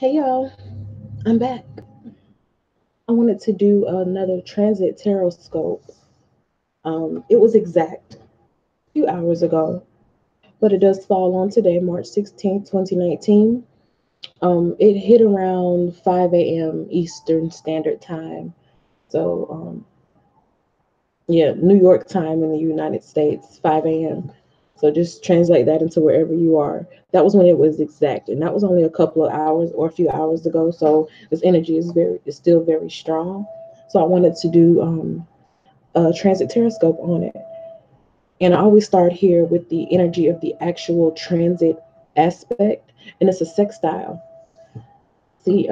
Hey y'all, I'm back. I wanted to do another transit Tarotscope. It was exact a few hours ago, but it does fall on today, March 16th, 2019. It hit around 5 a.m. Eastern Standard Time. So, yeah, New York time in the United States, 5 a.m. So just translate that into wherever you are. That was when it was exact, and that was only a couple of hours or a few hours ago. So this energy is still very strong. So I wanted to do a transit teroscope on it, and I always start here with the energy of the actual transit aspect, and it's a sextile. See,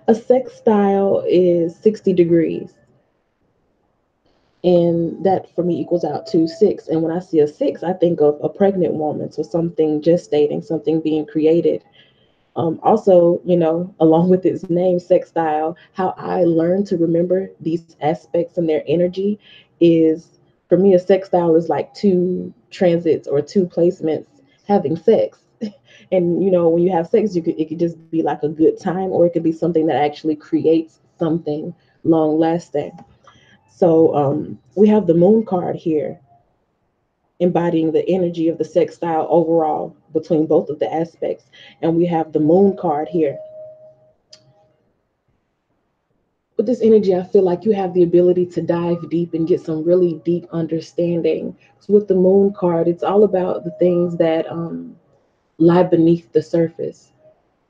a sextile is 60 degrees. And that for me equals out to six. And when I see a six, I think of a pregnant woman, so something gestating, something being created. Also, along with its name, sextile, how I learned to remember these aspects and their energy is, for me, a sextile is like two transits or two placements having sex. And when you have sex, it could just be like a good time, or it could be something that actually creates something long lasting. So we have the moon card here, embodying the energy of the sextile overall between both of the aspects. And we have the moon card here. With this energy, I feel like you have the ability to dive deep and get some really deep understanding. So with the moon card, it's all about the things that lie beneath the surface,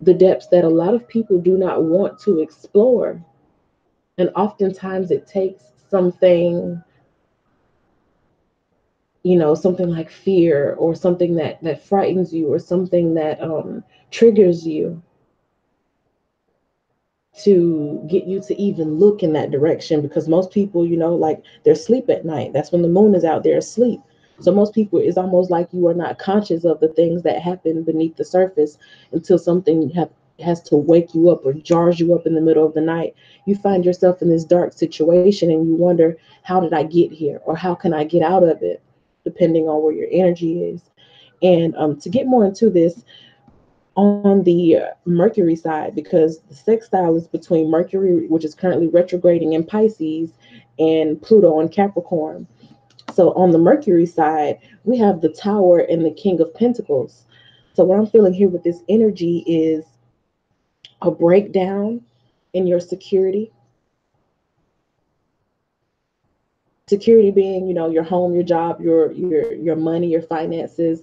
the depths that a lot of people do not want to explore. And oftentimes it takes something, something like fear, or something that frightens you, or something that triggers you, to get you to even look in that direction. Because most people, like, they're asleep at night. That's when the moon is out there asleep. So most people, it's almost like you are not conscious of the things that happen beneath the surface until something has to wake you up or jars you up in the middle of the night. You find yourself in this dark situation and you wonder, how did I get here, or how can I get out of it, depending on where your energy is. And to get more into this, on the Mercury side, because the sextile is between Mercury, which is currently retrograding in Pisces, and Pluto in Capricorn. So on the Mercury side, we have the Tower and the King of Pentacles. So what I'm feeling here with this energy is a breakdown in your security. Security being, your home, your job, your money, your finances.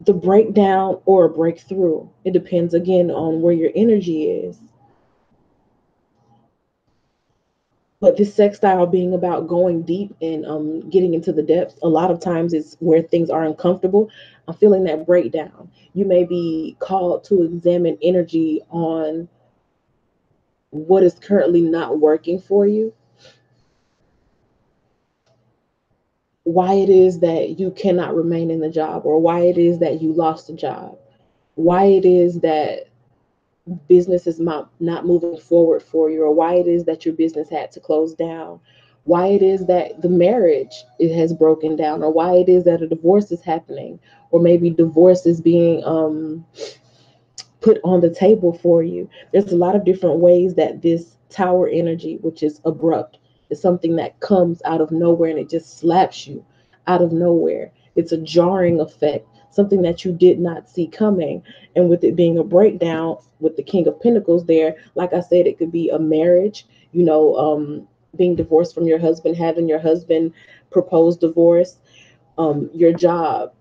The breakdown or a breakthrough. It depends again on where your energy is. But this sextile being about going deep and getting into the depths, a lot of times it's where things are uncomfortable. I'm feeling that breakdown. You may be called to examine energy on what is currently not working for you, why it is that you cannot remain in the job, or why it is that you lost a job, why it is that business is not moving forward for you, or why it is that your business had to close down, why it is that the marriage it has broken down, or why it is that a divorce is happening, or maybe divorce is being put on the table for you. There's a lot of different ways that this tower energy, which is abrupt, is something that comes out of nowhere and it just slaps you out of nowhere. It's a jarring effect, something that you did not see coming. And with it being a breakdown with the King of Pentacles there, like I said, it could be a marriage, being divorced from your husband, having your husband propose divorce, your job,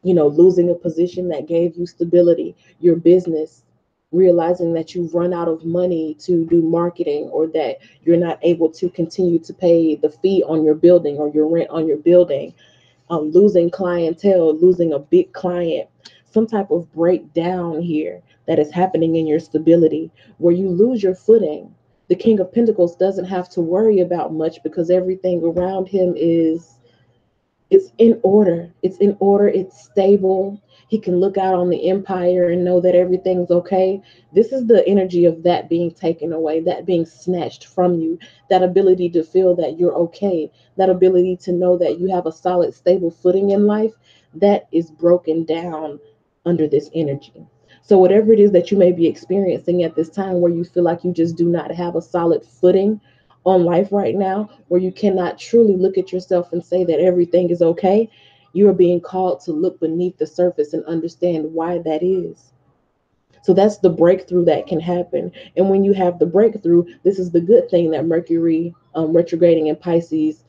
losing a position that gave you stability, your business, realizing that you've run out of money to do marketing, or that you're not able to continue to pay the fee on your building or your rent on your building, losing clientele, losing a big client, some type of breakdown here that is happening in your stability, where you lose your footing. The King of Pentacles doesn't have to worry about much because everything around him is, it's in order. It's in order. It's stable. He can look out on the empire and know that everything's okay. This is the energy of that being taken away, that being snatched from you, that ability to feel that you're okay, that ability to know that you have a solid, stable footing in life, that is broken down under this energy. So, whatever it is that you may be experiencing at this time, where you feel like you just do not have a solid footing on life right now, where you cannot truly look at yourself and say that everything is okay, you are being called to look beneath the surface and understand why that is. So that's the breakthrough that can happen. And when you have the breakthrough, this is the good thing that Mercury retrograding in Pisces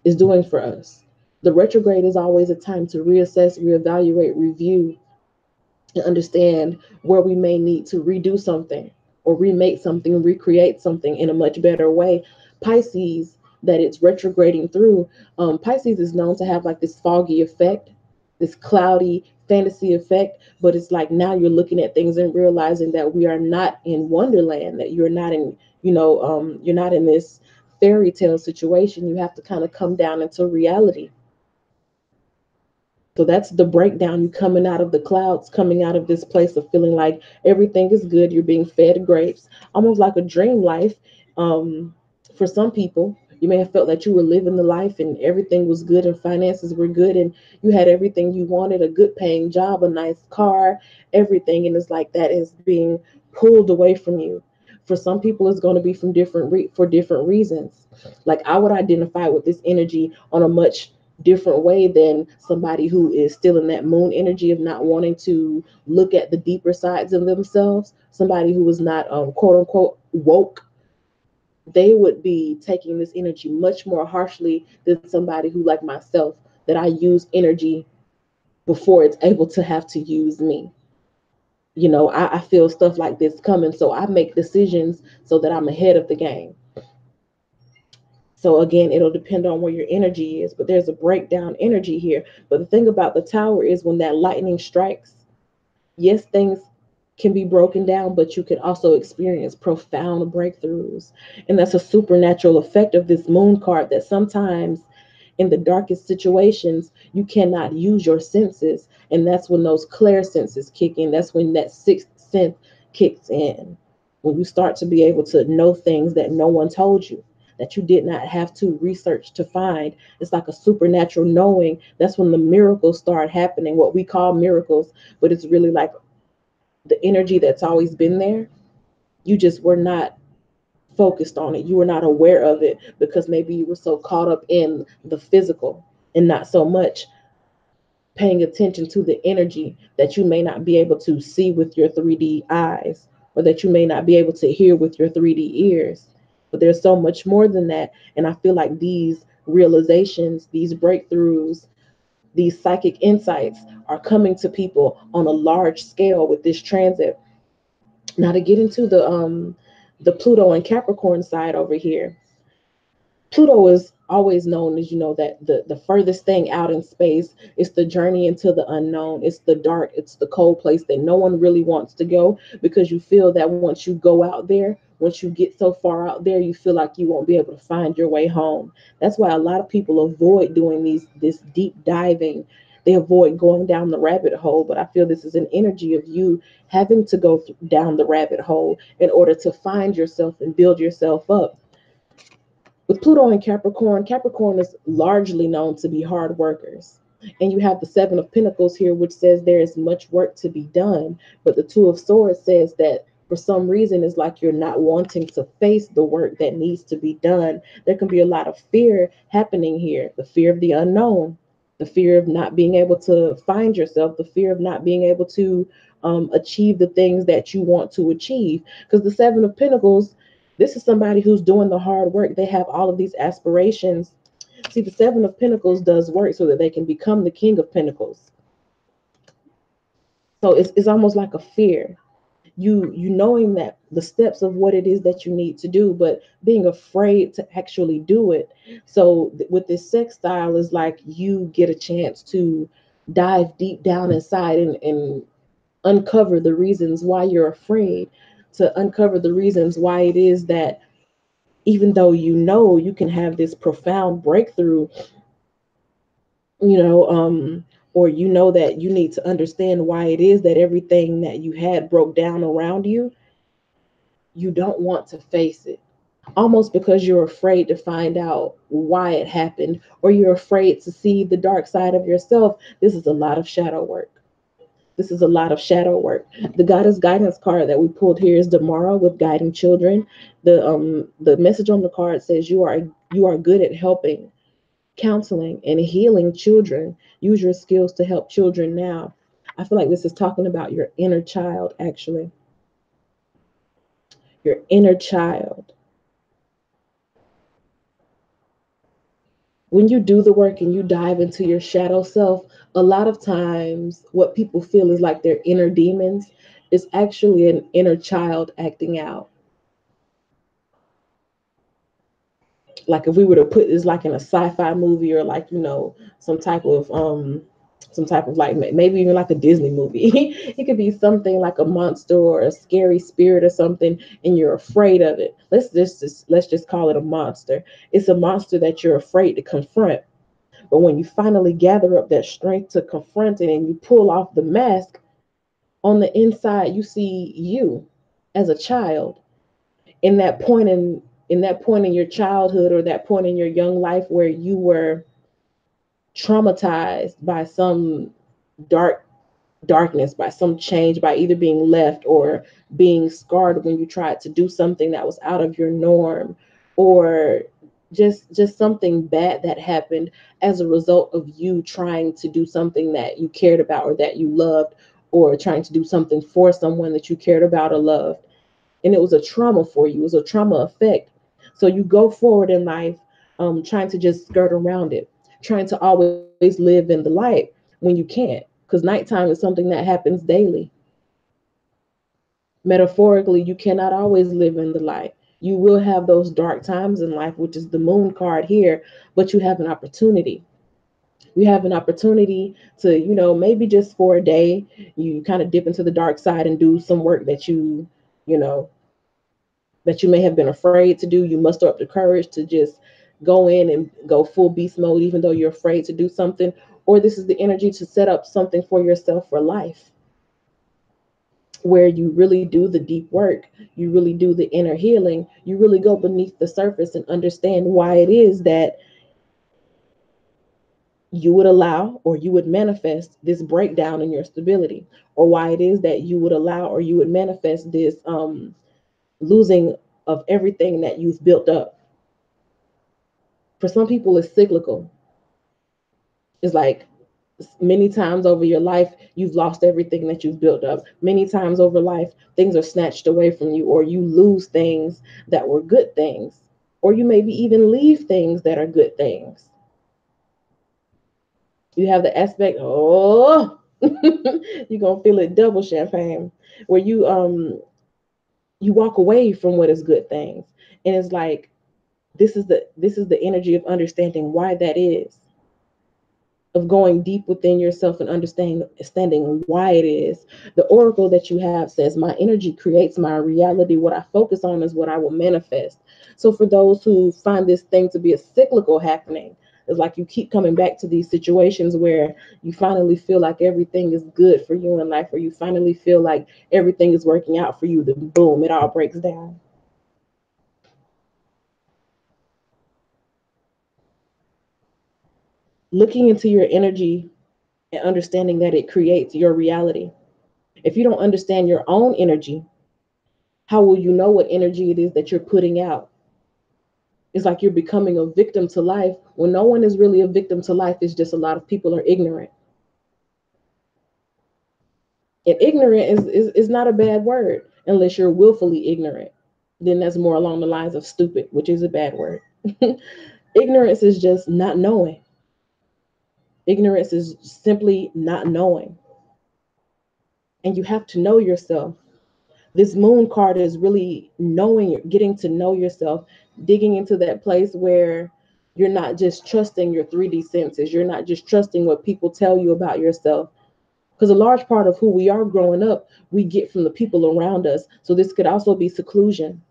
is doing for us. The retrograde is always a time to reassess, reevaluate, review, and understand where we may need to redo something or remake something, recreate something in a much better way. Pisces, that it's retrograding through, Pisces is known to have like this foggy effect, this cloudy fantasy effect, but it's like now you're looking at things and realizing that we are not in Wonderland, that you're not in, you're not in this fairy tale situation. You have to kind of come down into reality. So that's the breakdown. You coming out of the clouds, coming out of this place of feeling like everything is good. You're being fed grapes, almost like a dream life. Um, for some people, you may have felt that you were living the life and everything was good and finances were good and you had everything you wanted, a good paying job, a nice car, everything. And it's like that is being pulled away from you. For some people, it's going to be from for different reasons. Like I would identify with this energy on a much different way than somebody who is still in that moon energy of not wanting to look at the deeper sides of themselves. Somebody who is not quote unquote woke, they would be taking this energy much more harshly than somebody who, like myself, that I use energy before it's able to have to use me. I feel stuff like this coming, so I make decisions so that I'm ahead of the game. So again, it'll depend on where your energy is, but there's a breakdown energy here. But the thing about the tower is when that lightning strikes, yes, things can be broken down, but you can also experience profound breakthroughs. And that's a supernatural effect of this moon card, that sometimes in the darkest situations, you cannot use your senses. And that's when those clair senses kick in. That's when that sixth sense kicks in. When you start to be able to know things that no one told you, that you did not have to research to find. It's like a supernatural knowing. That's when the miracles start happening, what we call miracles, but it's really like the energy that's always been there. You just were not focused on it. You were not aware of it because maybe you were so caught up in the physical and not so much paying attention to the energy that you may not be able to see with your 3D eyes or that you may not be able to hear with your 3D ears. But there's so much more than that. And I feel like these realizations, these breakthroughs, these psychic insights are coming to people on a large scale with this transit. Now to get into the Pluto and Capricorn side over here, Pluto is always known as, that the furthest thing out in space. It's the journey into the unknown. It's the dark, it's the cold place that no one really wants to go, because you feel that once you go out there, once you get so far out there, you feel like you won't be able to find your way home. That's why a lot of people avoid doing this deep diving. They avoid going down the rabbit hole, but I feel this is an energy of you having to go down the rabbit hole in order to find yourself and build yourself up. With Pluto and Capricorn, Capricorn is largely known to be hard workers. And you have the Seven of Pentacles here, which says there is much work to be done. But the Two of Swords says that for some reason it's like you're not wanting to face the work that needs to be done. There can be a lot of fear happening here, the fear of the unknown, the fear of not being able to find yourself, the fear of not being able to achieve the things that you want to achieve. Because the Seven of Pentacles, this is somebody who's doing the hard work. They have all of these aspirations. See, the Seven of Pentacles does work so that they can become the King of Pentacles. So it's almost like a fear. You knowing that the steps of what it is that you need to do, but being afraid to actually do it. So with this sextile is like you get a chance to dive deep down inside and uncover the reasons why you're afraid, to uncover the reasons why it is that even though you can have this profound breakthrough, you know, or that you need to understand why it is that everything that you had broke down around you, you don't want to face it. Almost because you're afraid to find out why it happened, or you're afraid to see the dark side of yourself. This is a lot of shadow work. This is a lot of shadow work. The goddess guidance card that we pulled here is Damara with guiding children. The message on the card says you are good at helping, counseling, and healing children. Use your skills to help children now. I feel like this is talking about your inner child, actually. Your inner child. When you do the work and you dive into your shadow self, a lot of times what people feel is like their inner demons is actually an inner child acting out. Like if we were to put this like in a sci-fi movie, or like, some type of like maybe even like a Disney movie. It could be something like a monster or a scary spirit or something, and you're afraid of it. Let's just call it a monster. It's a monster that you're afraid to confront. But when you finally gather up that strength to confront it and you pull off the mask, on the inside you see you as a child. In that point in your childhood, or that point in your young life where you were traumatized by some darkness, by some change, by either being left or being scarred when you tried to do something that was out of your norm, or just something bad that happened as a result of you trying to do something that you cared about or that you loved, or trying to do something for someone that you cared about or loved, and it was a trauma for you. It was a trauma effect. So you go forward in life, trying to just skirt around it, trying to always live in the light when you can't, because nighttime is something that happens daily. Metaphorically, you cannot always live in the light. You will have those dark times in life, which is the moon card here, but you have an opportunity. You have an opportunity to, maybe just for a day, you kind of dip into the dark side and do some work you know, that you may have been afraid to do. You muster up the courage to just go in and go full beast mode, even though you're afraid to do something. Or this is the energy to set up something for yourself for life, where you really do the deep work, you really do the inner healing, you really go beneath the surface and understand why it is that you would allow or you would manifest this breakdown in your stability, or why it is that you would allow or you would manifest this losing of everything that you've built up. For some people, it's cyclical. It's like many times over your life, you've lost everything that you've built up. Many times over life, things are snatched away from you, or you lose things that were good things, or you maybe even leave things that are good things. You have the aspect, oh, you're gonna feel it double champagne, where you walk away from what is good things. And it's like this is the energy of understanding why that is, of going deep within yourself and understanding why it is. The oracle that you have says, my energy creates my reality. What I focus on is what I will manifest. So for those who find this thing to be a cyclical happening, it's like you keep coming back to these situations where you finally feel like everything is good for you in life, or you finally feel like everything is working out for you, then boom, it all breaks down. Looking into your energy and understanding that it creates your reality. If you don't understand your own energy, how will you know what energy it is that you're putting out? It's like you're becoming a victim to life when no one is really a victim to life. It's just a lot of people are ignorant. And ignorant is not a bad word unless you're willfully ignorant. Then that's more along the lines of stupid, which is a bad word. Ignorance is just not knowing. Ignorance is simply not knowing. And you have to know yourself. This moon card is really knowing, getting to know yourself, digging into that place where you're not just trusting your 3D senses. You're not just trusting what people tell you about yourself. Because a large part of who we are growing up, we get from the people around us. So this could also be seclusion.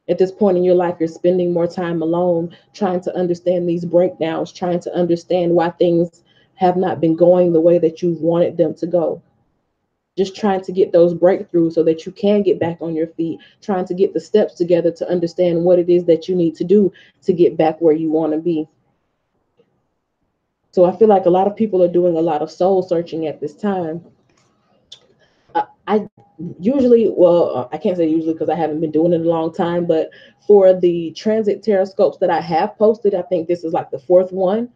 At this point in your life, you're spending more time alone, trying to understand these breakdowns, trying to understand why things have not been going the way that you've wanted them to go, just trying to get those breakthroughs so that you can get back on your feet, trying to get the steps together to understand what it is that you need to do to get back where you want to be. So I feel like a lot of people are doing a lot of soul searching at this time. I usually, well, I can't say usually because I haven't been doing it in a long time, but for the transit Tarotscopes that I have posted, I think this is like the fourth one.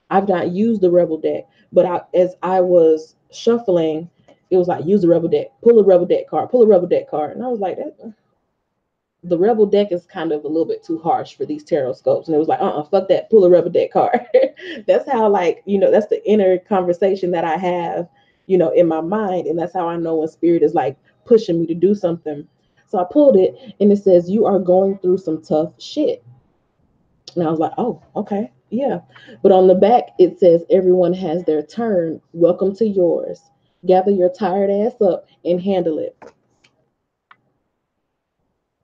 I've not used the Rebel deck, but as I was shuffling, it was like use the Rebel deck, pull a Rebel deck card, pull a Rebel deck card, and I was like, the Rebel deck is kind of a little bit too harsh for these Tarotscopes, and it was like, fuck that, pull a Rebel deck card. That's how, like, that's the inner conversation that I have, in my mind, and that's how I know when spirit is like pushing me to do something. So I pulled it, and it says you are going through some tough shit. And I was like, oh, okay, yeah. But on the back, it says, everyone has their turn. Welcome to yours. Gather your tired ass up and handle it.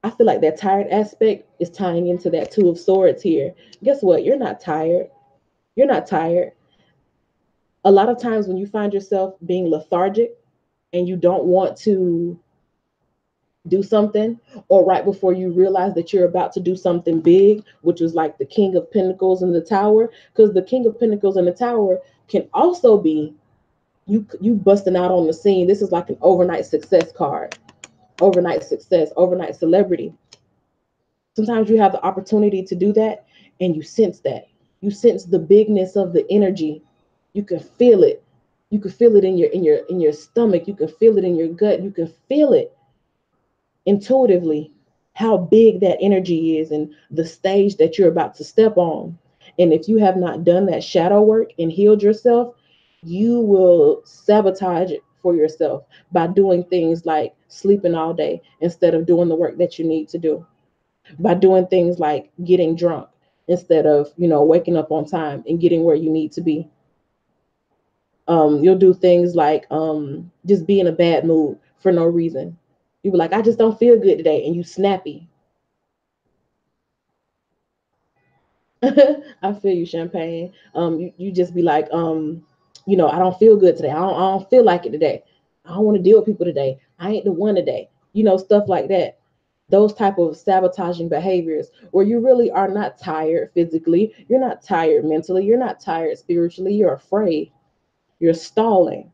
I feel like that tired aspect is tying into that Two of Swords here. Guess what? You're not tired. You're not tired. A lot of times when you find yourself being lethargic and you don't want to do something, or right before you realize that you're about to do something big, which was like the King of Pentacles and the Tower, because the King of Pentacles and the Tower can also be you busting out on the scene. This is like an overnight success card, overnight success, overnight celebrity. Sometimes you have the opportunity to do that, and you sense the bigness of the energy. You can feel it. You can feel it in your stomach. You can feel it in your gut. You can feel it intuitively, how big that energy is and the stage that you're about to step on. And if you have not done that shadow work and healed yourself, you will sabotage it for yourself by doing things like sleeping all day instead of doing the work that you need to do, by doing things like getting drunk instead of, waking up on time and getting where you need to be. You'll do things like just be in a bad mood for no reason. You be like, I just don't feel good today, and you snappy. I feel you, Champagne. You just be like, I don't feel good today. I don't feel like it today. I don't want to deal with people today. I ain't the one today. Stuff like that. Those type of sabotaging behaviors where you really are not tired physically, you're not tired mentally, you're not tired spiritually, you're afraid, you're stalling.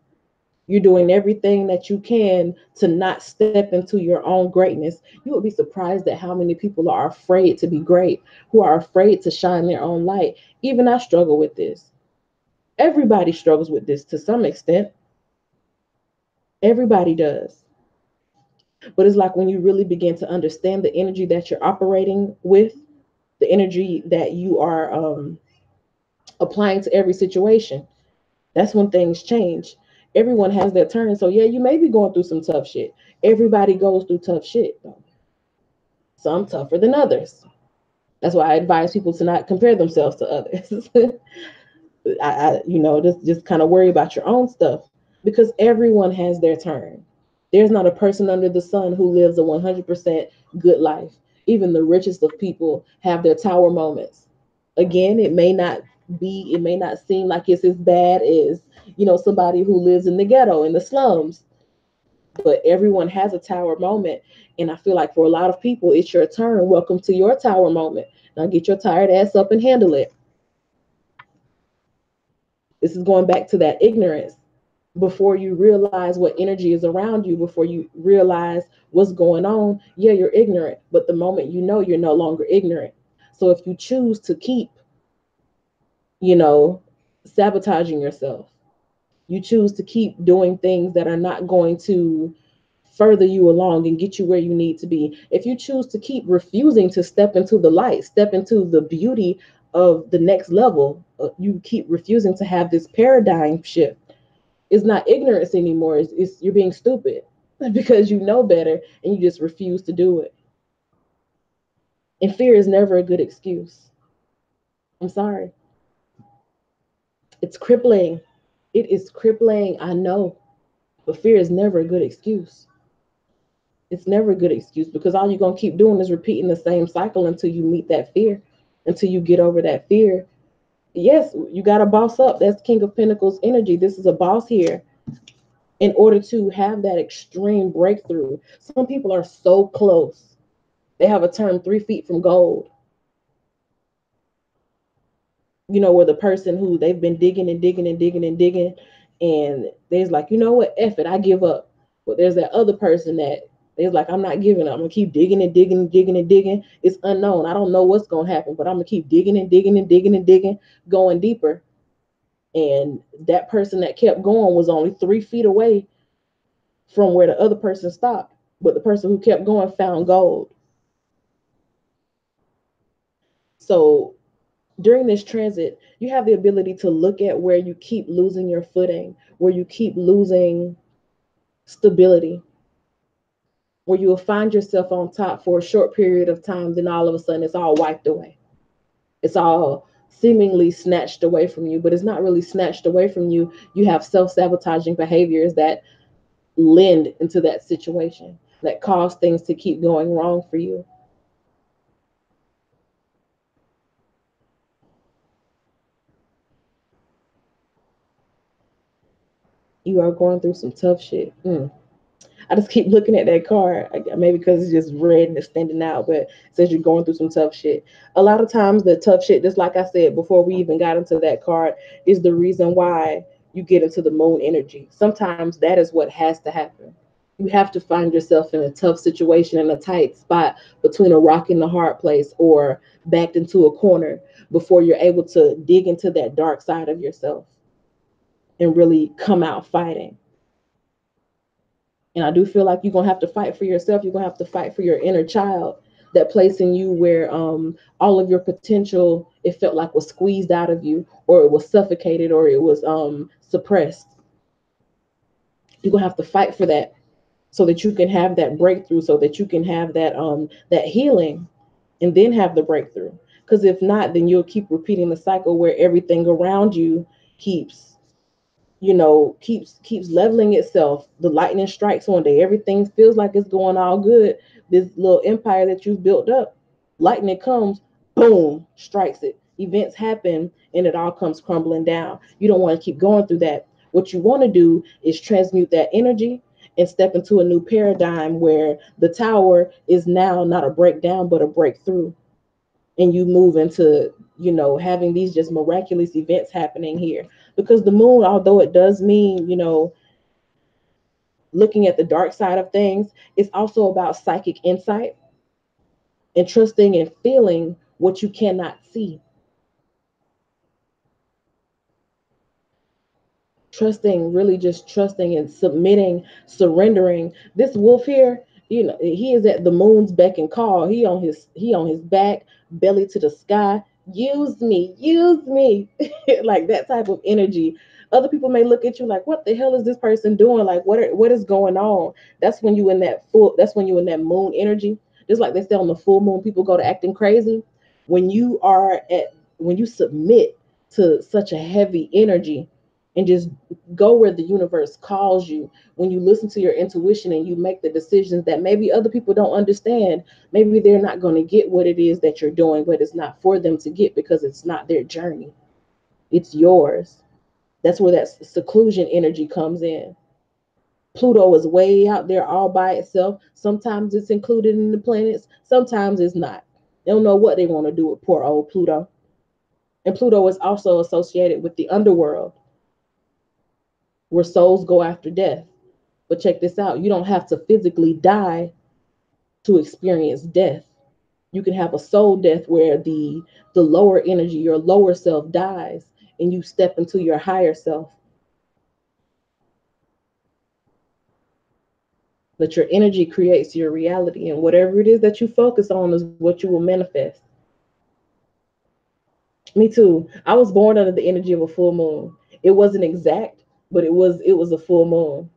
You're doing everything that you can to not step into your own greatness. You would be surprised at how many people are afraid to be great, who are afraid to shine their own light. Even I struggle with this. Everybody struggles with this to some extent. Everybody does. But it's like when you really begin to understand the energy that you're operating with, the energy that you are applying to every situation, that's when things change. Everyone has their turn. So yeah, you may be going through some tough shit. Everybody goes through tough shit. Some tougher than others. That's why I advise people to not compare themselves to others. Just kind of worry about your own stuff, because everyone has their turn. There's not a person under the sun who lives a 100% good life. Even the richest of people have their tower moments. Again, it may not seem like it's as bad as, somebody who lives in the ghetto, in the slums, but everyone has a tower moment. And I feel like for a lot of people, it's your turn. Welcome to your tower moment. Now get your tired ass up and handle it. This is going back to that ignorance. Before you realize what energy is around you, before you realize what's going on, yeah, you're ignorant. But the moment you know, you're no longer ignorant. So if you choose to keep, you know, sabotaging yourself, you choose to keep doing things that are not going to further you along and get you where you need to be. If you choose to keep refusing to step into the light, step into the beauty of the next level, you keep refusing to have this paradigm shift. It's not ignorance anymore. It's you're being stupid because you know better and you just refuse to do it. And fear is never a good excuse. I'm sorry. It's crippling. It is crippling. I know. But fear is never a good excuse. It's never a good excuse, because all you're going to keep doing is repeating the same cycle until you meet that fear, until you get over that fear. Yes, you got to boss up. That's King of Pentacles energy. This is a boss here. In order to have that extreme breakthrough, some people are so close. They have a term 3 feet from gold. Where the person who they've been digging and digging and digging and digging, and they's like, you know what, F it, I give up. But there's that other person that is like, I'm not giving up. I'm gonna keep digging and digging and digging and digging. It's unknown. I don't know what's gonna happen, but I'm gonna keep digging and digging and digging and digging, going deeper. And that person that kept going was only 3 feet away from where the other person stopped. But the person who kept going found gold. So during this transit, you have the ability to look at where you keep losing your footing, where you keep losing stability, where you will find yourself on top for a short period of time, then all of a sudden it's all wiped away. It's all seemingly snatched away from you, but it's not really snatched away from you. You have self-sabotaging behaviors that lend into that situation, that cause things to keep going wrong for you. You are going through some tough shit. I just keep looking at that card, maybe because it's just red and it's standing out, but it says you're going through some tough shit. A lot of times, the tough shit, just like I said before we even got into that card, is the reason why you get into the moon energy. Sometimes that is what has to happen. You have to find yourself in a tough situation, in a tight spot between a rock and a hard place, or backed into a corner before you're able to dig into that dark side of yourself and really come out fighting. And I do feel like you're gonna have to fight for yourself. You're gonna have to fight for your inner child, that place in you where all of your potential, it felt like, was squeezed out of you, or it was suffocated, or it was suppressed. You're gonna have to fight for that so that you can have that breakthrough, so that you can have that healing, and then have the breakthrough. Because if not, then you'll keep repeating the cycle where everything around you keeps keeps leveling itself. The lightning strikes one day, everything feels like it's going all good. This little empire that you've built up, lightning comes, boom, strikes it. Events happen, and it all comes crumbling down. You don't want to keep going through that. What you want to do is transmute that energy and step into a new paradigm where the tower is now not a breakdown but a breakthrough. And you move into, having these just miraculous events happening here. Because the moon, although it does mean, looking at the dark side of things, it's also about psychic insight and trusting and feeling what you cannot see. Trusting, really just trusting and submitting, surrendering. This wolf here, he is at the moon's beck and call. He on his back, belly to the sky. Use me, like that type of energy. Other people may look at you like, what the hell is this person doing? Like, what is going on? That's when you in that moon energy. Just like they say, on the full moon, people go to acting crazy. When you are at when you submit to such a heavy energy and just go where the universe calls you, when you listen to your intuition and you make the decisions that maybe other people don't understand, maybe they're not going to get what it is that you're doing, but it's not for them to get because it's not their journey, it's yours. That's where that seclusion energy comes in. Pluto is way out there all by itself. Sometimes it's included in the planets, sometimes it's not. They don't know what they want to do with poor old Pluto. And Pluto is also associated with the underworld, where souls go after death. But check this out, you don't have to physically die to experience death. You can have a soul death where the lower energy, your lower self, dies and you step into your higher self. But your energy creates your reality, and whatever it is that you focus on is what you will manifest. Me too. I was born under the energy of a full moon. It wasn't exact, but it was a full moon.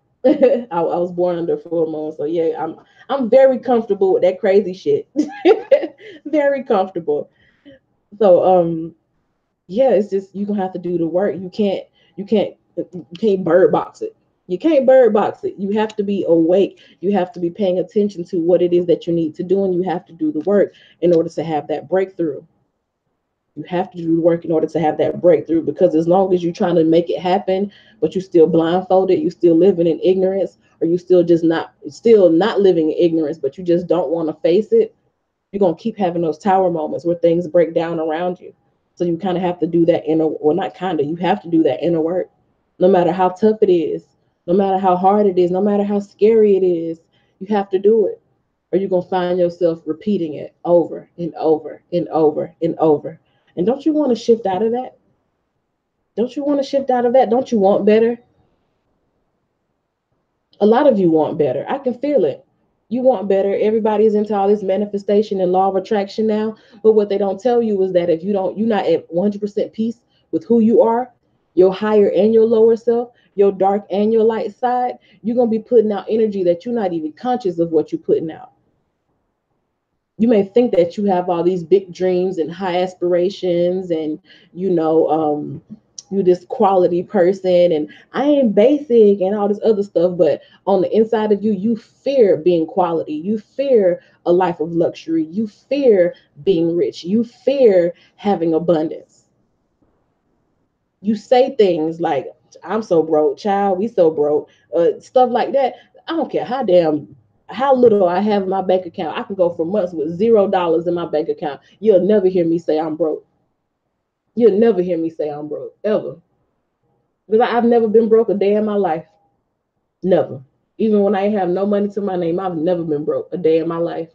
I was born under a full moon, so yeah, I'm very comfortable with that crazy shit. Very comfortable. So yeah, it's just, you gonna have to do the work. You can't bird box it. You can't bird box it. You have to be awake. You have to be paying attention to what it is that you need to do, and you have to do the work in order to have that breakthrough. You have to do the work in order to have that breakthrough, because as long as you're trying to make it happen, but you still blindfolded, you still living in ignorance, or you still not living in ignorance, but you just don't want to face it, you're gonna keep having those tower moments where things break down around you. So you kind of have to do that inner, well, not kind of, you have to do that inner work, no matter how tough it is. No matter how hard it is, no matter how scary it is, you have to do it. Or you're going to find yourself repeating it over and over and over and over. And don't you want to shift out of that? Don't you want to shift out of that? Don't you want better? A lot of you want better. I can feel it. You want better. Everybody's into all this manifestation and law of attraction now. But what they don't tell you is that if you're not at 100% peace with who you are, your higher and your lower self, your dark and your light side, you're going to be putting out energy that you're not even conscious of what you're putting out. You may think that you have all these big dreams and high aspirations, and you know you this quality person, and I ain't basic and all this other stuff, but on the inside of you, you fear being quality, you fear a life of luxury, you fear being rich, you fear having abundance. You say things like, I'm so broke, child, we so broke, stuff like that. I don't care how little I have in my bank account. I can go for months with $0 in my bank account. You'll never hear me say I'm broke. You'll never hear me say I'm broke, ever. Because I've never been broke a day in my life. Never. Even when I have no money to my name, I've never been broke a day in my life.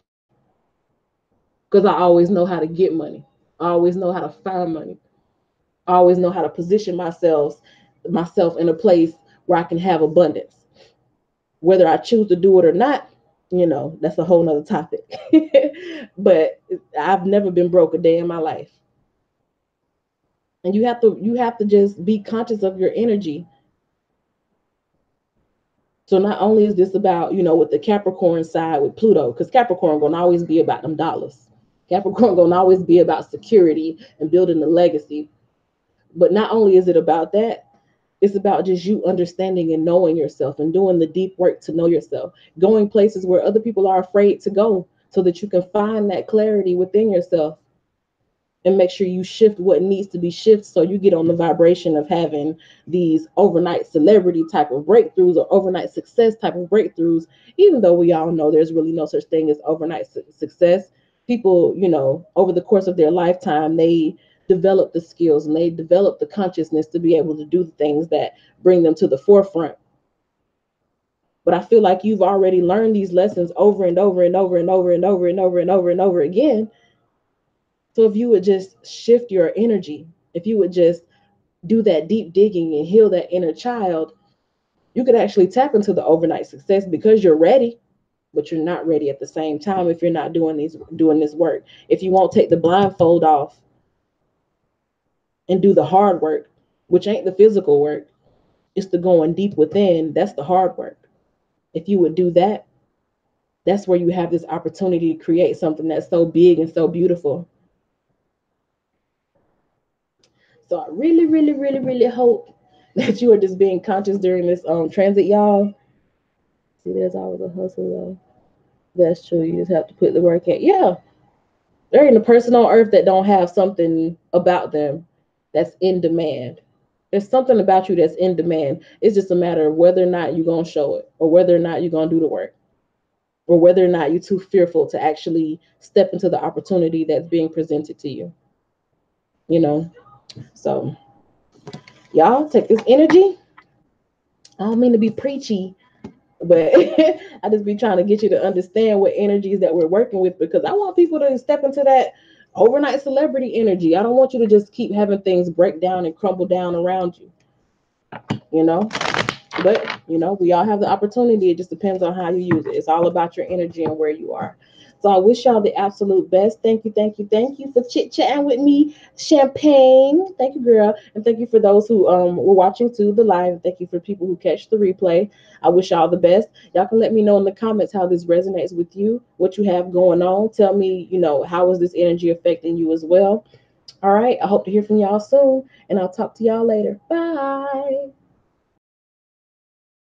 Because I always know how to get money. I always know how to find money. I always know how to position myself in a place where I can have abundance. Whether I choose to do it or not, that's a whole nother topic. But I've never been broke a day in my life. And you have to just be conscious of your energy. So not only is this about, with the Capricorn side with Pluto, because Capricorn gonna always be about them dollars. Capricorn gonna always be about security and building a legacy. But not only is it about that, it's about just you understanding and knowing yourself and doing the deep work to know yourself, going places where other people are afraid to go so that you can find that clarity within yourself and make sure you shift what needs to be shifted so you get on the vibration of having these overnight celebrity type of breakthroughs or overnight success type of breakthroughs. Even though we all know there's really no such thing as overnight success, people, over the course of their lifetime, they develop the skills and they develop the consciousness to be able to do the things that bring them to the forefront. But I feel like you've already learned these lessons over and over and over and over and over and over and over and over again. So if you would just shift your energy, if you would just do that deep digging and heal that inner child, you could actually tap into the overnight success because you're ready, but you're not ready at the same time if you're not doing this work. If you won't take the blindfold off and do the hard work, which ain't the physical work, it's the going deep within, that's the hard work. If you would do that, that's where you have this opportunity to create something that's so big and so beautiful. So I really, really, really, really hope that you are just being conscious during this transit, y'all. See, there's always a hustle though. That's true. You just have to put the work in. Yeah, there ain't a person on earth that don't have something about them that's in demand. There's something about you that's in demand. It's just a matter of whether or not you're gonna show it, or whether or not you're gonna do the work, or whether or not you're too fearful to actually step into the opportunity that's being presented to you. You know. So y'all take this energy. I don't mean to be preachy, but I just be trying to get you to understand what energies that we're working with, because I want people to step into that overnight celebrity energy. I don't want you to just keep having things break down and crumble down around you, you know. But we all have the opportunity. It just depends on how you use it. It's all about your energy and where you are. So I wish y'all the absolute best. Thank you, thank you, thank you for chit chatting with me, Champagne. Thank you, girl, and thank you for those who were watching too the live. Thank you for people who catch the replay. I wish y'all the best. Y'all can let me know in the comments how this resonates with you, what you have going on. Tell me, how is this energy affecting you as well. All right. I hope to hear from y'all soon, and I'll talk to y'all later. Bye.